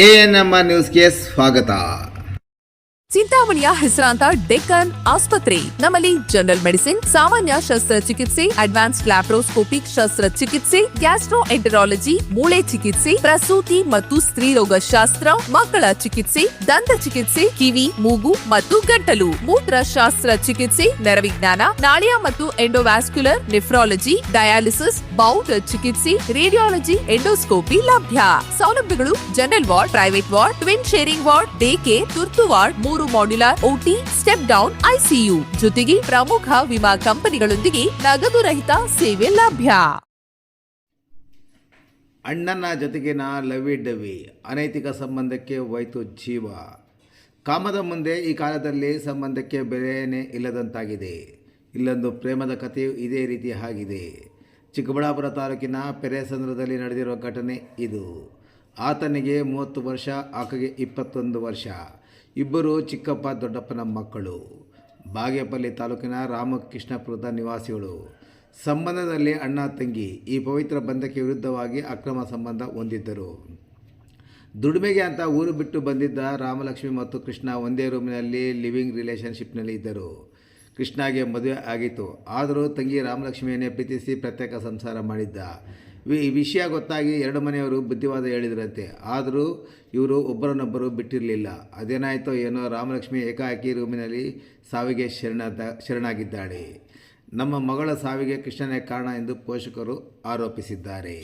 ANM ನ್ಯೂಸ್ಗೆ ಸ್ವಾಗತ. ಚಿಂತಾಮಣಿಯ ಹೆಸರಾಂತ ಡೆಕ್ಕನ್ ಆಸ್ಪತ್ರೆ. ನಮ್ಮಲ್ಲಿ ಜನರಲ್ ಮೆಡಿಸಿನ್, ಸಾಮಾನ್ಯ ಶಸ್ತ್ರಚಿಕಿತ್ಸೆ, ಅಡ್ವಾನ್ಸ್ಡ್ ಲ್ಯಾಪ್ರೋಸ್ಕೋಪಿಕ್ ಶಸ್ತ್ರಚಿಕಿತ್ಸೆ, ಗ್ಯಾಸ್ಟ್ರೋಎಂಟರಾಲಜಿ, ಮೂಳೆ ಚಿಕಿತ್ಸೆ, ಪ್ರಸೂತಿ ಮತ್ತು ಸ್ತ್ರೀರೋಗ ಶಾಸ್ತ್ರ, ಮಕ್ಕಳ ಚಿಕಿತ್ಸೆ, ದಂತ ಚಿಕಿತ್ಸೆ, ಕಿವಿ, ಮೂಗು ಮತ್ತು ಗಂಟಲು, ಮೂತ್ರಶಾಸ್ತ್ರ ಚಿಕಿತ್ಸೆ, ನರವಿಜ್ಞಾನ, ನಾಳಿಯ ಮತ್ತು ಎಂಡೋವ್ಯಾಸ್ಕ್ಯುಲರ್, ನೆಫ್ರಾಲಜಿ, ಡಯಾಲಿಸಿಸ್, ಬೌಲ್ ಚಿಕಿತ್ಸೆ, ರೇಡಿಯಾಲಜಿ, ಎಂಡೋಸ್ಕೋಪಿ ಲಭ್ಯ. ಸೌಲಭ್ಯಗಳು: general ward, private ward, twin sharing ward, day care, ತುರ್ತು ward, 3 modular OT, step down ICU, ಜೊತೆಗೆ ಪ್ರಮುಖ ವಿಮಾ ಕಂಪನಿಗಳೊಂದಿಗೆ ನಗದು ರಹಿತ ಸೇವೆ ಲಭ್ಯ. ಅಣ್ಣನ ಜೊತೆಗಿನ ಲವಿ ಡವಿ ಅನೈತಿಕ ಸಂಬಂಧಕ್ಕೆ ಹೋಯ್ತು ಜೀವ. ಕಾಮದ ಮುಂದೆ ಈ ಕಾಲದಲ್ಲಿ ಸಂಬಂಧಕ್ಕೆ ಬೆಲೆಯೇ ಇಲ್ಲದಂತಾಗಿದೆ. ಇಲ್ಲೊಂದು ಪ್ರೇಮದ ಕಥೆಯು ಇದೇ ರೀತಿ ಆಗಿದೆ. ಚಿಕ್ಕಬಳ್ಳಾಪುರ ತಾಲೂಕಿನ ಪೆರೇಸಂದ್ರದಲ್ಲಿ ನಡೆದಿರುವ ಘಟನೆ ಇದು. ಆತನಿಗೆ 30 ವರ್ಷ, ಆಕೆಗೆ 21 ವರ್ಷ. ಇಬ್ಬರು ಚಿಕ್ಕಪ್ಪ ದೊಡ್ಡಪ್ಪನ ಮಕ್ಕಳು. ಬಾಗೇಪಲ್ಲಿ ತಾಲೂಕಿನ ರಾಮಕೃಷ್ಣಪುರದ ನಿವಾಸಿಗಳು. ಸಂಬಂಧದಲ್ಲಿ ಅಣ್ಣ ತಂಗಿ. ಈ ಪವಿತ್ರ ಬಂಧಕ್ಕೆ ವಿರುದ್ಧವಾಗಿ ಅಕ್ರಮ ಸಂಬಂಧ ಹೊಂದಿದ್ದರು. ದುಡಿಮೆಗೆ ಅಂತ ಊರು ಬಿಟ್ಟು ಬಂದಿದ್ದ ರಾಮಲಕ್ಷ್ಮಿ ಮತ್ತು ಕೃಷ್ಣ ಒಂದೇ ರೂಮಿನಲ್ಲಿ ಲಿವಿಂಗ್ ರಿಲೇಷನ್ಶಿಪ್ನಲ್ಲಿ ಇದ್ದರು. ಕೃಷ್ಣಗೆ ಮದುವೆ ಆಗಿತ್ತು. ಆದರೂ ತಂಗಿ ರಾಮಲಕ್ಷ್ಮಿಯನ್ನೇ ಪ್ರೀತಿಸಿ ಪ್ರತ್ಯೇಕ ಸಂಸಾರ ಮಾಡಿದ್ದ. ಈ ವಿಷಯ ಗೊತ್ತಾಗಿ 2 ಮನೆಯವರು ಬುದ್ಧಿವಾದ ಹೇಳಿದ್ರಂತೆ. ಆದರೂ ಇವರು ಒಬ್ಬರನ್ನೊಬ್ಬರು ಬಿಟ್ಟಿರಲಿಲ್ಲ. ಅದೇನಾಯಿತೋ ಏನೋ, ರಾಮಲಕ್ಷ್ಮಿ ಏಕಾಏಕಿ ರೂಮಿನಲ್ಲಿ ಸಾವಿಗೆ ಶರಣಾಗಿದ್ದಾಳೆ. ನಮ್ಮ ಮಗಳ ಸಾವಿಗೆ ಕೃಷ್ಣನೇ ಕಾರಣ ಎಂದು ಪೋಷಕರು ಆರೋಪಿಸಿದ್ದಾರೆ.